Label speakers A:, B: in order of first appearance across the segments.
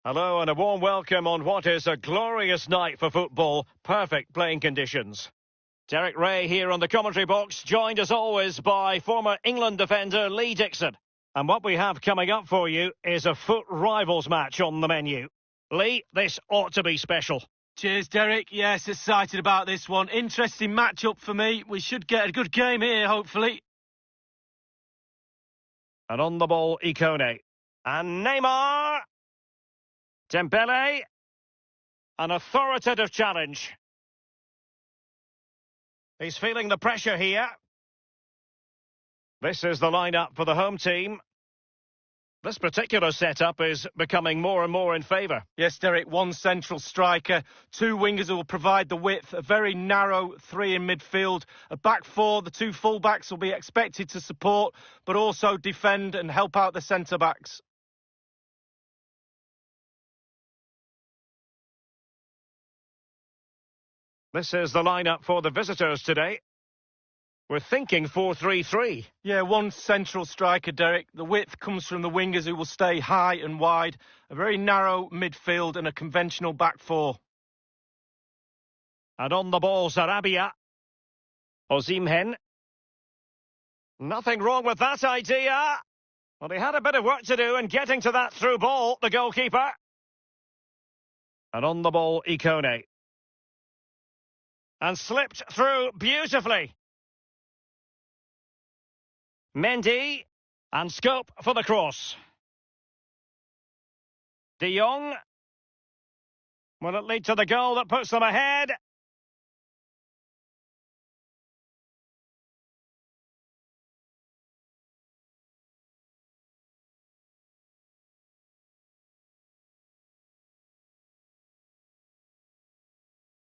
A: Hello and a warm welcome on what is a glorious night for football. Perfect playing conditions. Derek Ray here on the commentary box, joined as always by former England defender Lee Dixon. And what we have coming up for you is a foot rivals match on the menu. Lee, this ought to be special.
B: Cheers, Derek. Yes, excited about this one. Interesting match-up for me. We should get a good game here, hopefully.
A: And on the ball, Ikone. And Neymar. Dembele. An authoritative challenge. He's feeling the pressure here. This is the lineup for the home team. This particular setup is becoming more and more in favour.
B: Yes, Derek, one central striker, two wingers who will provide the width, a very narrow three in midfield, a back four, the two full-backs will be expected to support, but also defend and help out the centre-backs.
A: This is the lineup for the visitors today. We're thinking 4-3-3.
B: Yeah, one central striker, Derek. The width comes from the wingers who will stay high and wide. A very narrow midfield and a conventional back four.
A: And on the ball, Sarabia. Osimhen. Nothing wrong with that idea. Well, he had a bit of work to do in getting to that through ball, the goalkeeper. And on the ball, Ikone. And slipped through beautifully. Mendy, and scope for the cross. De Jong. Will it lead to the goal that puts them ahead?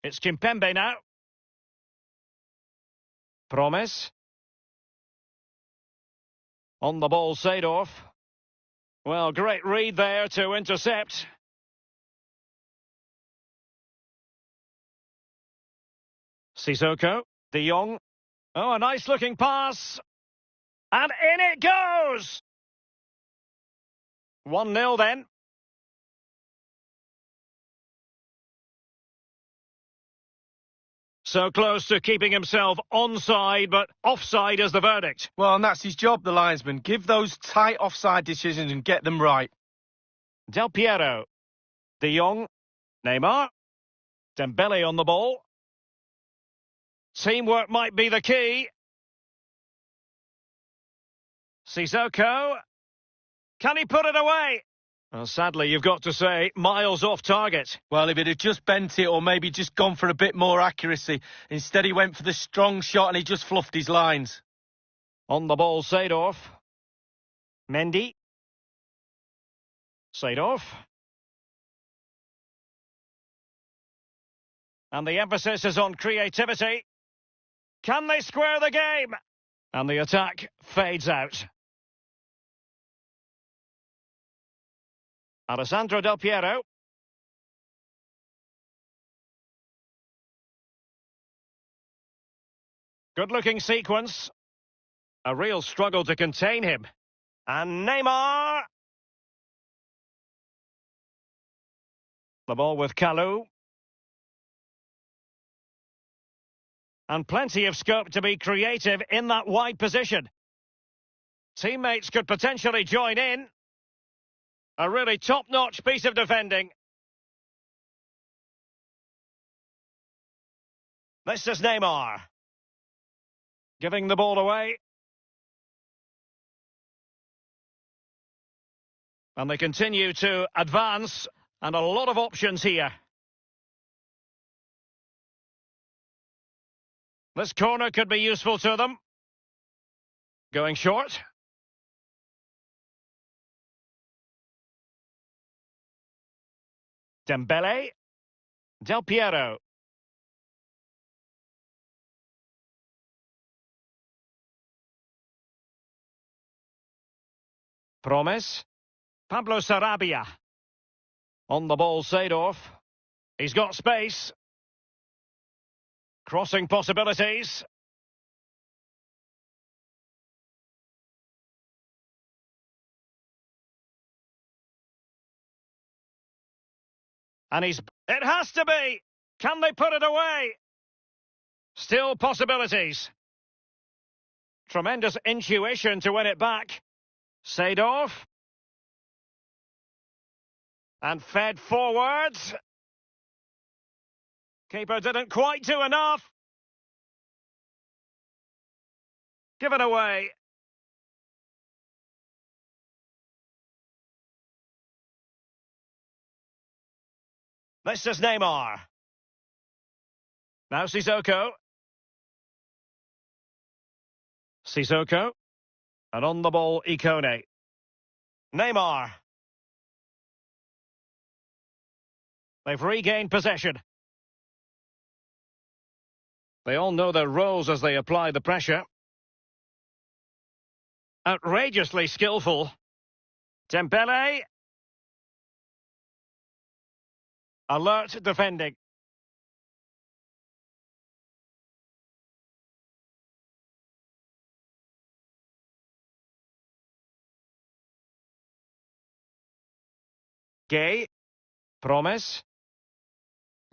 A: It's Kimpembe now. Promise. On the ball, Sha2awa. Well, great read there to intercept. Sissoko, De Jong. Oh, a nice-looking pass. And in it goes! 1-0 then. So close to keeping himself onside, but offside is the verdict.
B: Well, and that's his job, the linesman. Give those tight offside decisions and get them right.
A: Del Piero. De Jong. Neymar. Dembele on the ball. Teamwork might be the key. Sissoko. Can he put it away? Well, sadly, you've got to say, miles off target.
B: Well, if it had just bent it or maybe just gone for a bit more accuracy. Instead, he went for the strong shot and he just fluffed his lines.
A: On the ball, Sha2awa. Mendy. Sha2awa. And the emphasis is on creativity. Can they square the game? And the attack fades out. Alessandro Del Piero. Good-looking sequence. A real struggle to contain him. And Neymar. The ball with Kalou. And plenty of scope to be creative in that wide position. Teammates could potentially join in. A really top-notch piece of defending. This is Neymar. Giving the ball away. And they continue to advance. And a lot of options here. This corner could be useful to them. Going short. Dembele. Del Piero. Promise. Pablo Sarabia. On the ball, Sha2awa. He's got space. Crossing possibilities. And it has to be! Can they put it away? Still possibilities. Tremendous intuition to win it back. Seedorf. And fed forwards. Keeper didn't quite do enough. Give it away. This is Neymar. Now Sissoko. Sissoko. And on the ball, Ikone. Neymar. They've regained possession. They all know their roles as they apply the pressure. Outrageously skillful. Dembele. Alert defending. Gay. Promise.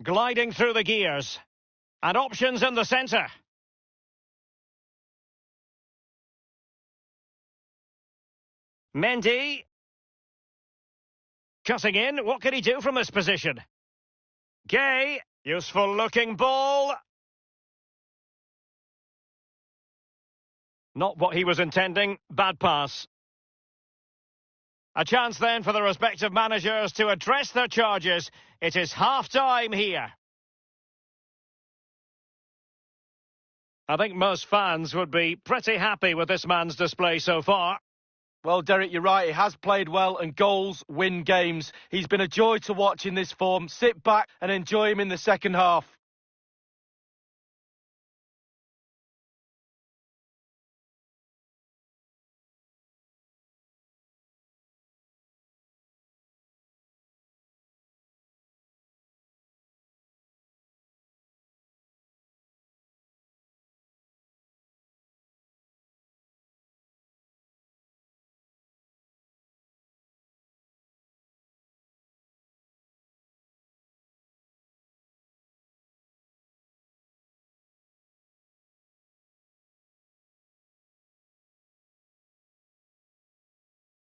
A: Gliding through the gears. And options in the centre. Mendy. Cutting in. What can he do from this position? Gay. Useful looking ball. Not what he was intending. Bad pass. A chance then for the respective managers to address their charges. It is half-time here. I think most fans would be pretty happy with this man's display so far.
B: Well, Derek, you're right. He has played well, and goals win games. He's been a joy to watch in this form. Sit back and enjoy him in the second half.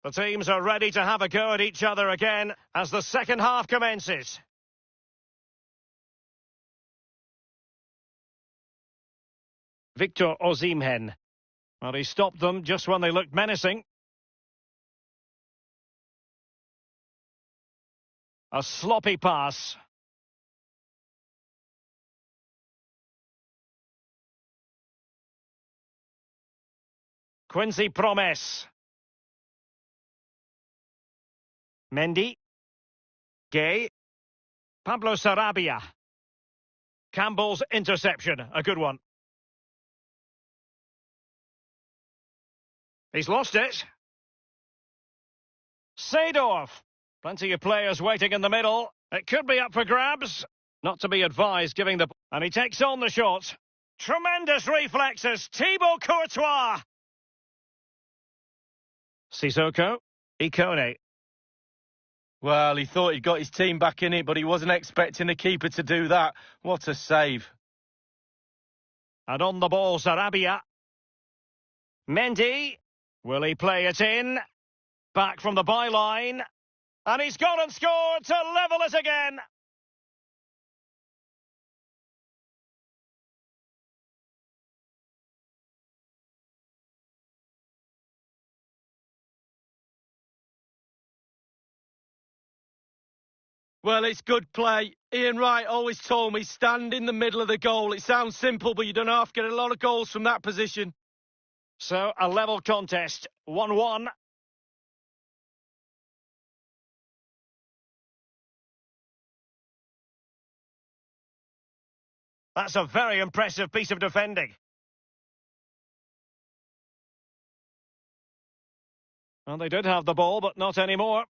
A: The teams are ready to have a go at each other again as the second half commences. Victor Osimhen. Well, he stopped them just when they looked menacing. A sloppy pass. Quincy Promes. Mendy. Gay. Pablo Sarabia. Campbell's interception, a good one. He's lost it. Seedorf. Plenty of players waiting in the middle. It could be up for grabs. Not to be advised giving the... And he takes on the shot. Tremendous reflexes. Thibaut Courtois. Sissoko. Ikone.
B: Well, he thought he'd got his team back in it, but he wasn't expecting the keeper to do that. What a save.
A: And on the ball, Sarabia. Mendy. Will he play it in? Back from the byline. And he's gone and scored to level it again.
B: Well, it's good play. Ian Wright always told me, stand in the middle of the goal. It sounds simple, but you don't have to get a lot of goals from that position.
A: So, a level contest, 1-1. That's a very impressive piece of defending. Well, they did have the ball, but not anymore.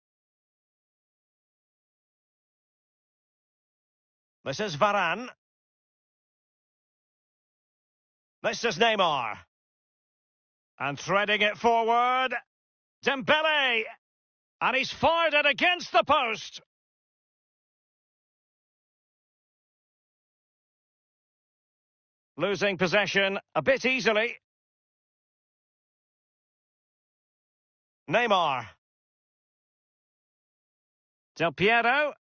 A: This is Varane. This is Neymar. And threading it forward, Dembele. And he's fired it against the post. Losing possession a bit easily. Neymar. Del Piero.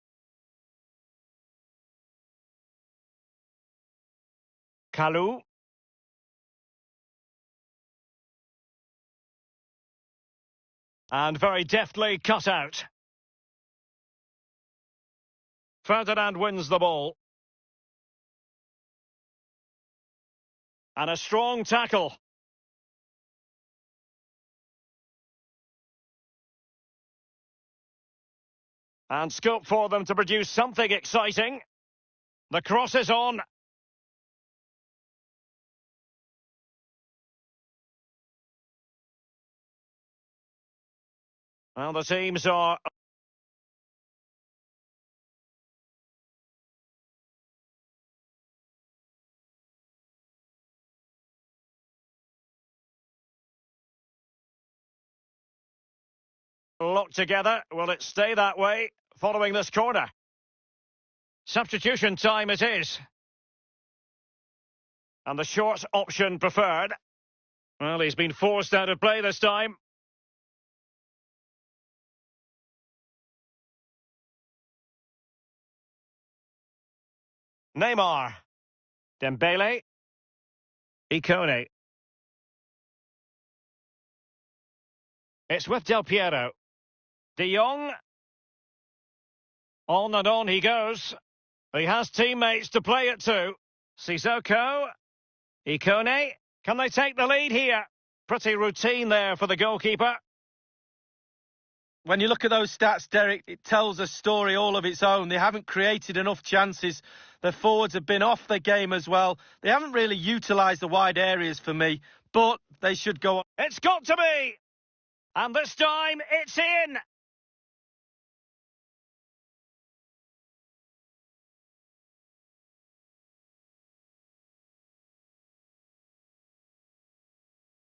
A: Kalou. And very deftly cut out. Ferdinand wins the ball. And a strong tackle. And scope for them to produce something exciting. The cross is on. Well, the teams are... locked together. Will it stay that way following this corner? Substitution time it is. And the short option preferred. Well, he's been forced out of play this time. Neymar. Dembele. Ikone. It's with Del Piero. De Jong. On and on he goes. He has teammates to play it to. Sissoko. Ikone. Can they take the lead here? Pretty routine there for the goalkeeper.
B: When you look at those stats, Derek, it tells a story all of its own. They haven't created enough chances. Their forwards have been off their game as well. They haven't really utilised the wide areas for me, but they should go on.
A: It's got to be! And this time, it's in!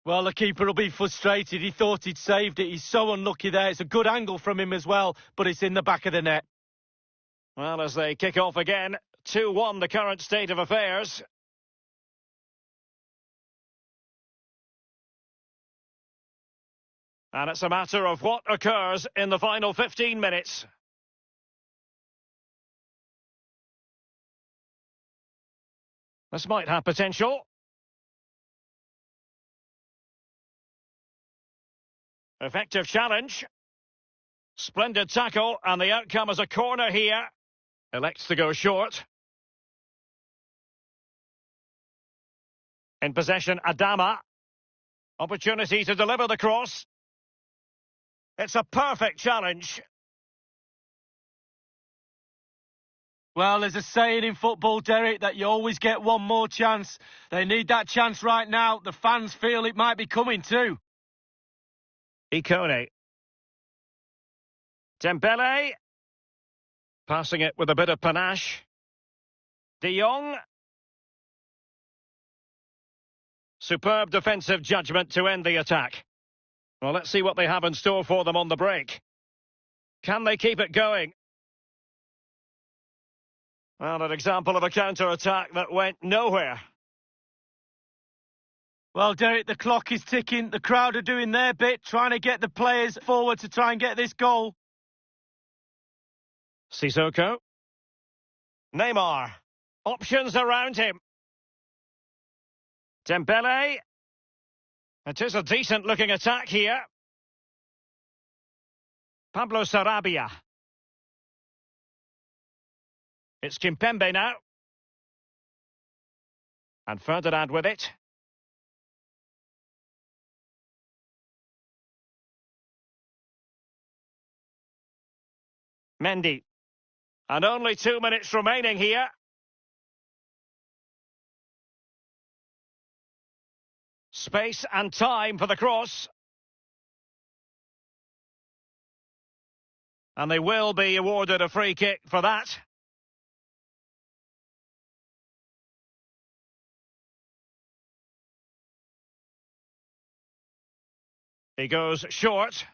B: Well, the keeper will be frustrated. He thought he'd saved it. He's so unlucky there. It's a good angle from him as well, but it's in the back of the net.
A: Well, as they kick off again, 2-1 the current state of affairs. And it's a matter of what occurs in the final 15 minutes. This might have potential. Effective challenge. Splendid tackle, and the outcome is a corner here. Elects to go short. In possession, Adeema. Opportunity to deliver the cross. It's a perfect challenge.
B: Well, there's a saying in football, Derek, that you always get one more chance. They need that chance right now. The fans feel it might be coming too.
A: Ikone. Dembele. Passing it with a bit of panache. De Jong. Superb defensive judgment to end the attack. Well, let's see what they have in store for them on the break. Can they keep it going? Well, an example of a counter-attack that went nowhere.
B: Well, Derek, the clock is ticking. The crowd are doing their bit, trying to get the players forward to try and get this goal.
A: Sissoko. Neymar. Options around him. Dembele. It is a decent-looking attack here. Pablo Sarabia. It's Kimpembe now. And Ferdinand with it. Mendy. And only 2 minutes remaining here. Space and time for the cross. And they will be awarded a free kick for that. He goes short.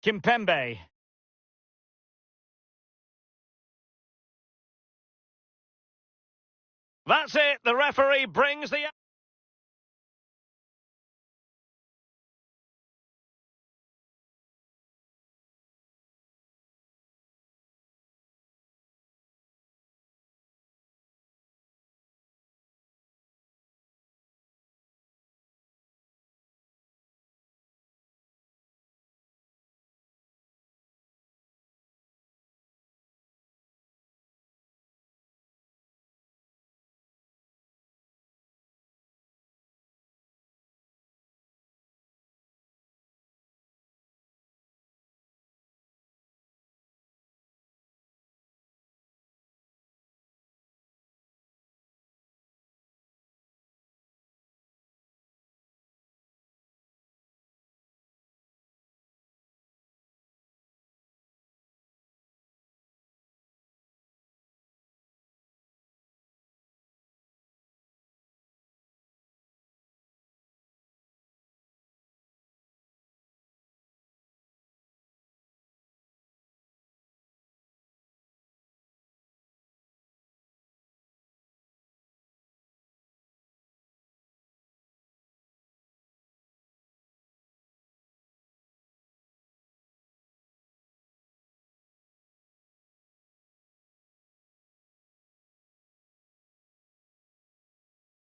A: Kimpembe. That's it. The referee brings the...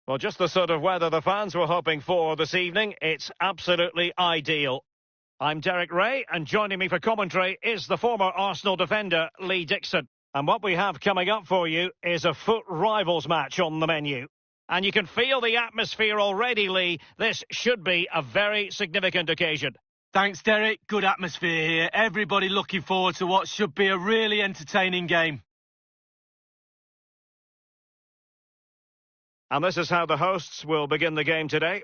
A: Well, just the sort of weather the fans were hoping for this evening. It's absolutely ideal. I'm Derek Ray, and joining me for commentary is the former Arsenal defender, Lee Dixon. And what we have coming up for you is a foot rivals match on the menu. And you can feel the atmosphere already, Lee. This should be a very significant occasion.
B: Thanks, Derek. Good atmosphere here. Everybody looking forward to what should be a really entertaining game.
A: And this is how the hosts will begin the game today.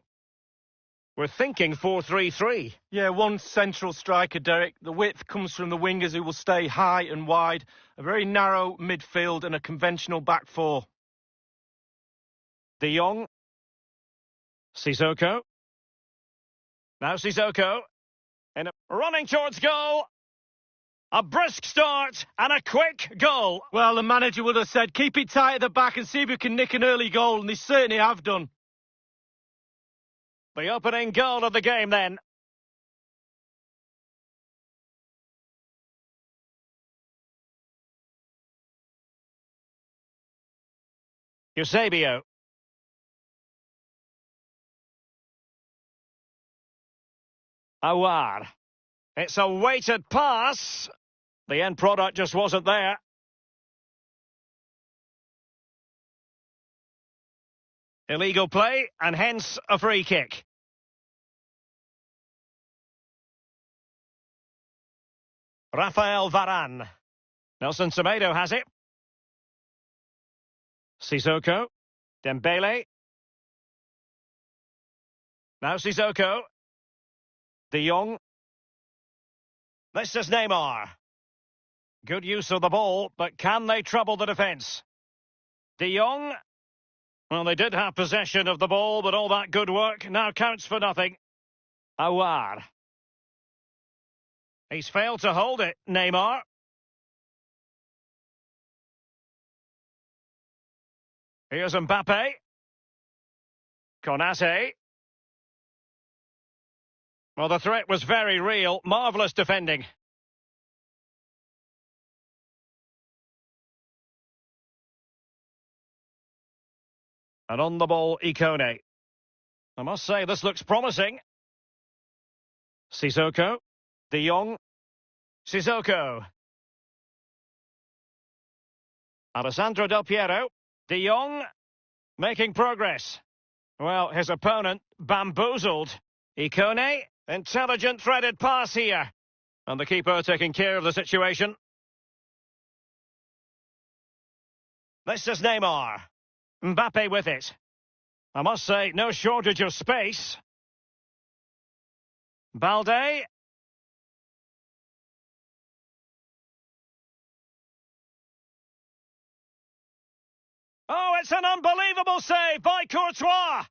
A: We're thinking 4-3-3.
B: Yeah, one central striker, Derek. The width comes from the wingers who will stay high and wide. A very narrow midfield and a conventional back four.
A: De Jong. Sissoko. Now Sissoko. Running towards goal. A brisk start and a quick goal.
B: Well, the manager would have said, keep it tight at the back and see if we can nick an early goal, and they certainly have done.
A: The opening goal of the game then. Eusebio. Aouar. It's a weighted pass. The end product just wasn't there. Illegal play, and hence a free kick. Rafael Varane. Nelson Semedo has it. Sissoko. Dembele. Now Sissoko. De Jong. This is Neymar. Good use of the ball, but can they trouble the defence? De Jong. Well, they did have possession of the ball, but all that good work now counts for nothing. Aouar. He's failed to hold it, Neymar. Here's Mbappe. Konate. Well, the threat was very real. Marvellous defending. And on the ball, Ikone. I must say, this looks promising. Sissoko. De Jong. Sissoko. Alessandro Del Piero. De Jong. Making progress. Well, his opponent bamboozled. Ikone. Intelligent threaded pass here. And the keeper taking care of the situation. This is Neymar. Mbappe with it. I must say, no shortage of space. Balde. Oh, it's an unbelievable save by Courtois.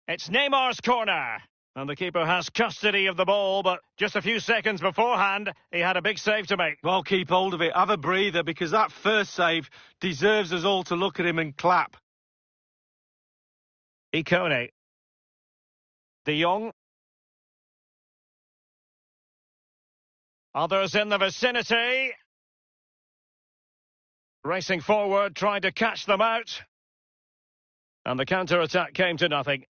A: It's Neymar's corner. And the keeper has custody of the ball, but just a few seconds beforehand, he had a big save to make.
B: Well, keep hold of it. Have a breather, because that first save deserves us all to look at him and clap.
A: Ikone. De Jong. Others in the vicinity. Racing forward, trying to catch them out. And the counter-attack came to nothing.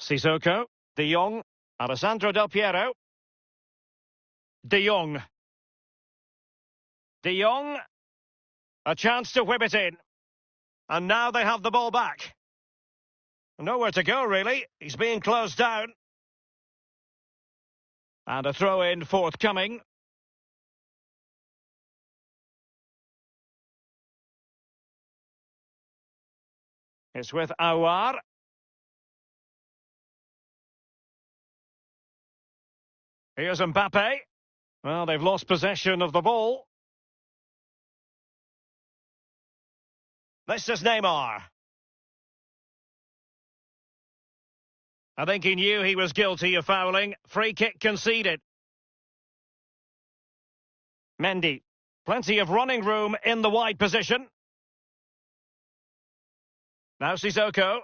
A: Sissoko. De Jong. Alessandro Del Piero. De Jong. De Jong. A chance to whip it in. And now they have the ball back. Nowhere to go, really. He's being closed down. And a throw-in forthcoming. It's with Aouar. Here's Mbappe. Well, they've lost possession of the ball. This is Neymar. I think he knew he was guilty of fouling. Free kick conceded. Mendy. Plenty of running room in the wide position. Now Sissoko.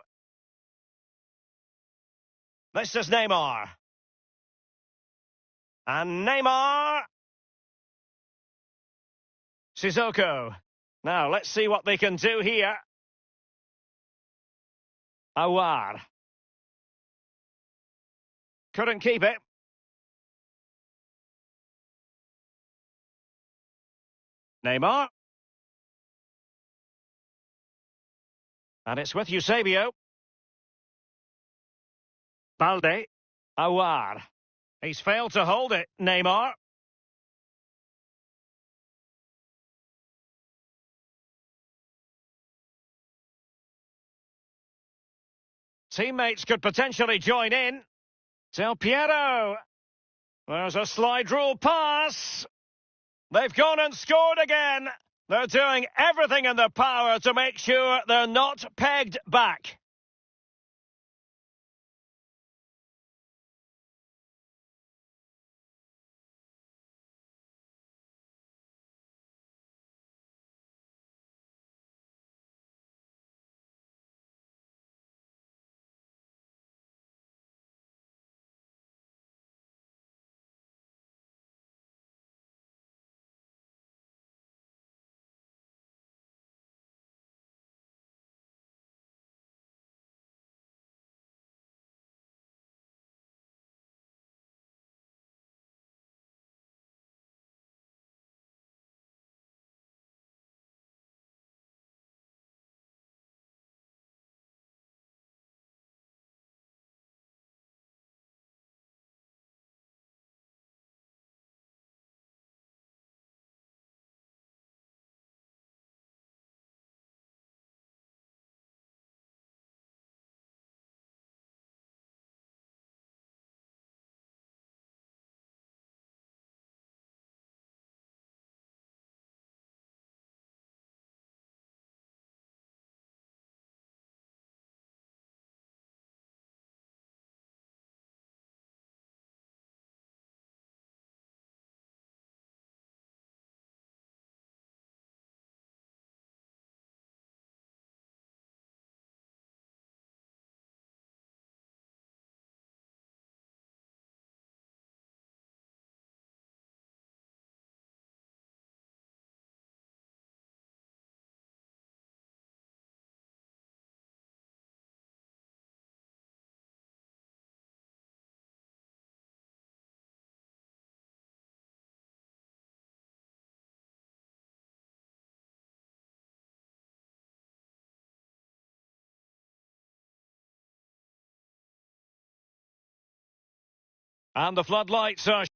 A: This is Neymar. And Neymar. Sissoko. Now, let's see what they can do here. Aouar. Couldn't keep it. Neymar. And it's with Eusebio. Balde. Aouar. He's failed to hold it, Neymar. Teammates could potentially join in. Del Piero. There's a slide rule pass. They've gone and scored again. They're doing everything in their power to make sure they're not pegged back. And the floodlights are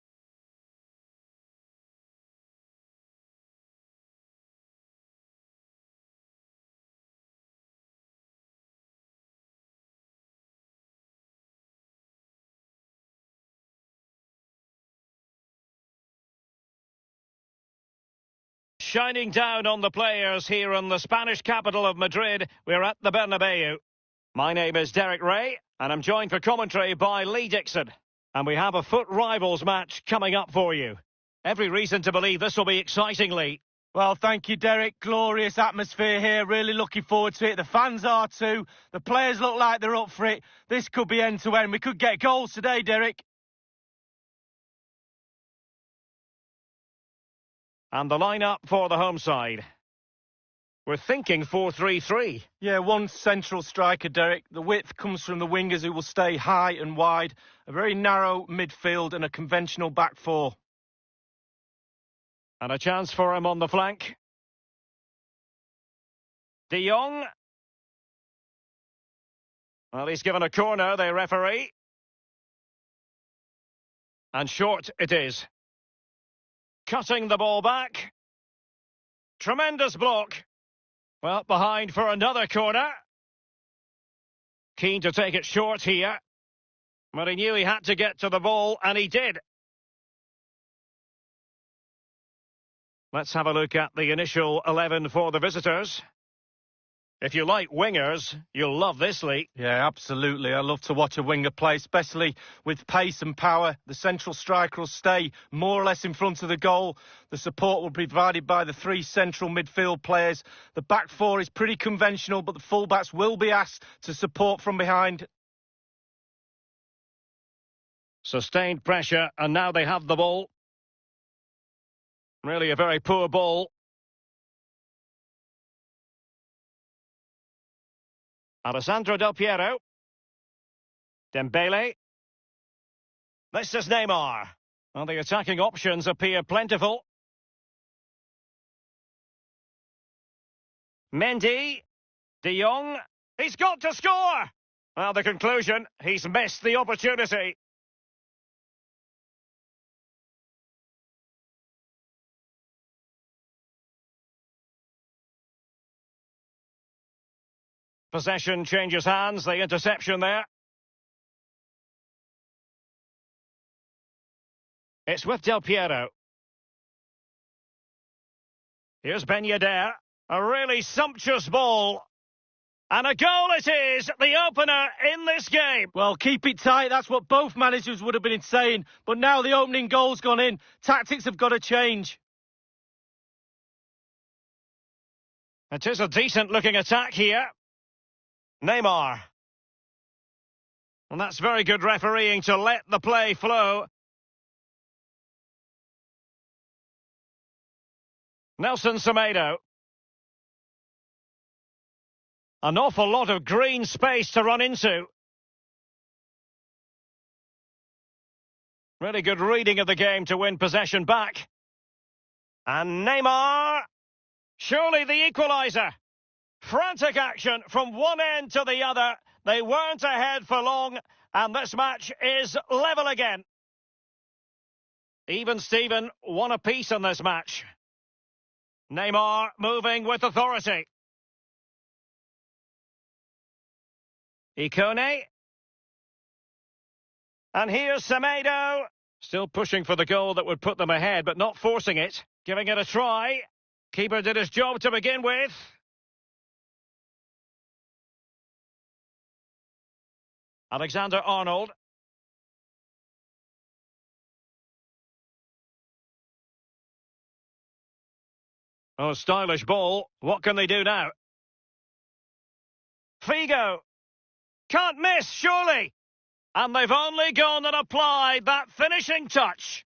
A: shining down on the players here in the Spanish capital of Madrid. We're at the Bernabeu. My name is Derek Ray, and I'm joined for commentary by Lee Dixon. And we have a foot rivals match coming up for you. Every reason to believe this will be exciting, Lee.
B: Well, thank you, Derek. Glorious atmosphere here. Really looking forward to it. The fans are too. The players look like they're up for it. This could be end-to-end. We could get goals today, Derek.
A: And the lineup for the home side. We're thinking 4-3-3.
B: Yeah, one central striker, Derek. The width comes from the wingers who will stay high and wide. A very narrow midfield and a conventional back four.
A: And a chance for him on the flank. De Jong. Well, he's given a corner, the referee. And short it is. Cutting the ball back. Tremendous block. Well, behind for another corner. Keen to take it short here. But he knew he had to get to the ball, and he did. Let's have a look at the initial 11 for the visitors. If you like wingers, you'll love this, Lee.
B: Yeah, absolutely. I love to watch a winger play, especially with pace and power. The central striker will stay more or less in front of the goal. The support will be provided by the three central midfield players. The back four is pretty conventional, but the fullbacks will be asked to support from behind.
A: Sustained pressure, and now they have the ball. Really a very poor ball. Alessandro Del Piero. Dembele. This is Neymar. Well, the attacking options appear plentiful. Mendy. De Jong. He's got to score! Well, the conclusion, he's missed the opportunity. Possession changes hands, the interception there. It's with Del Piero. Here's Ben Yedder. A really sumptuous ball. And a goal it is, the opener in this game.
B: Well, keep it tight, that's what both managers would have been saying. But now the opening goal's gone in. Tactics have got to change.
A: It is a decent-looking attack here. Neymar. And that's very good refereeing to let the play flow. Nelson Semedo. An awful lot of green space to run into. Really good reading of the game to win possession back. And Neymar. Surely the equaliser. Frantic action from one end to the other. They weren't ahead for long, and this match is level again. Even Steven, one apiece in this match. Neymar moving with authority. Ikone. And here's Semedo. Still pushing for the goal that would put them ahead, but not forcing it. Giving it a try. Keeper did his job to begin with. Alexander-Arnold. Oh, stylish ball. What can they do now? Figo. Can't miss, surely. And they've only gone and applied that finishing touch.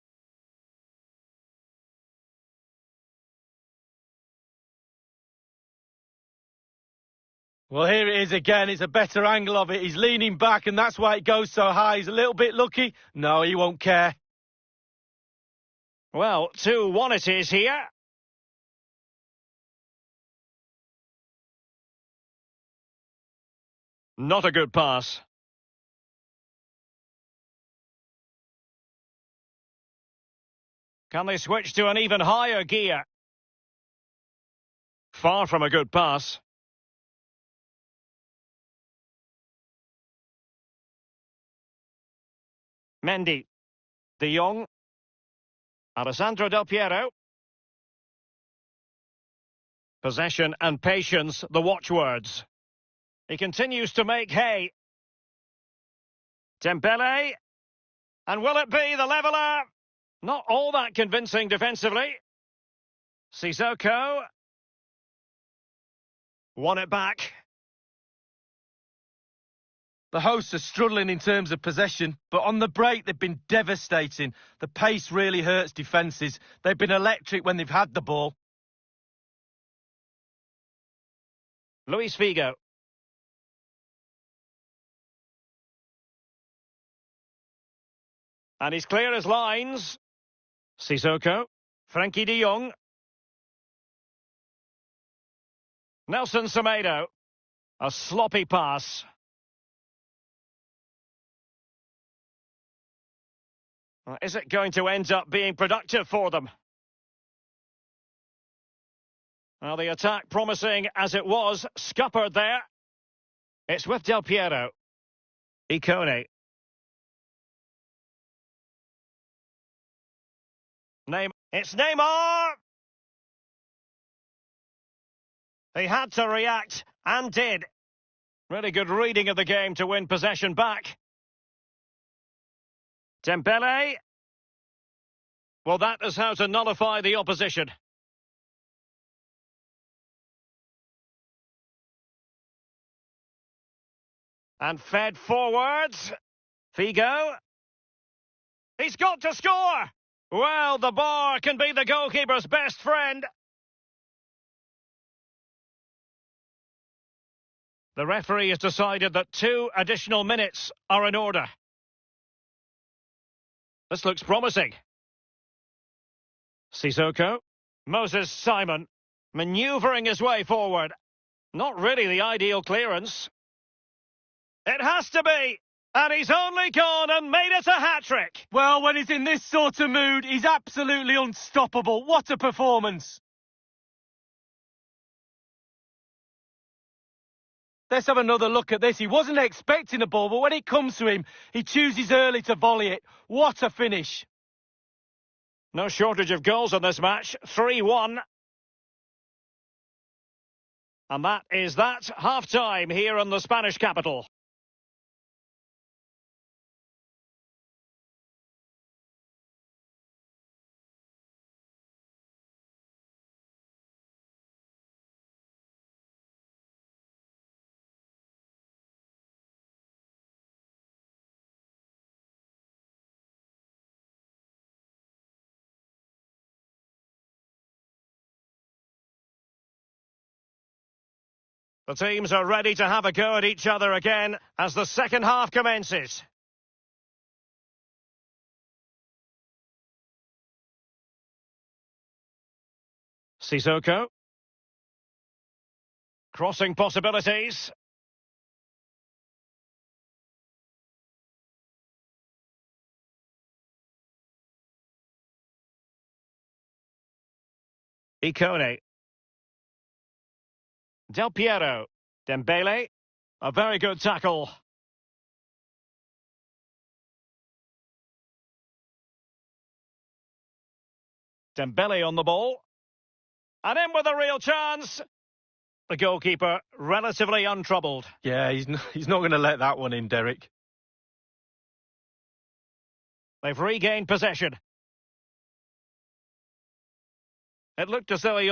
B: Well, here it is again. It's a better angle of it. He's leaning back, and that's why it goes so high. He's a little bit lucky. No, he won't care.
A: Well, 2-1 it is here. Not a good pass. Can they switch to an even higher gear? Far from a good pass. Mendy. De Jong. Alessandro Del Piero. Possession and patience, the watchwords. He continues to make hay. Dembele. And will it be the leveller? Not all that convincing defensively. Sissoko. Won it back.
B: The hosts are struggling in terms of possession, but on the break they've been devastating. The pace really hurts defences. They've been electric when they've had the ball.
A: Luis Figo. And he's clear as lines. Sissoko. Frankie de Jong. Nelson Semedo. A sloppy pass. Is it going to end up being productive for them? Well, the attack promising as it was, scuppered there. It's with Del Piero. Icone. It's Neymar! He had to react, and did. Really good reading of the game to win possession back. Dembele. Well, that is how to nullify the opposition. And fed forwards. Figo. He's got to score! Well, the bar can be the goalkeeper's best friend. The referee has decided that 2 additional minutes are in order. This looks promising. Sissoko. Moses Simon. Manoeuvring his way forward. Not really the ideal clearance. It has to be! And he's only gone and made it a hat-trick!
B: Well, when he's in this sort of mood, he's absolutely unstoppable. What a performance! Let's have another look at this. He wasn't expecting the ball, but when it comes to him, he chooses early to volley it. What a finish.
A: No shortage of goals in this match. 3-1. And that is that. Half-time here in the Spanish capital. The teams are ready to have a go at each other again as the second half commences. Sissoko. Crossing possibilities. Icone. Del Piero. Dembele. A very good tackle. Dembele on the ball. And in with a real chance. The goalkeeper relatively untroubled.
B: Yeah, he's not going to let that one in, Derek.
A: They've regained possession. It looked as though he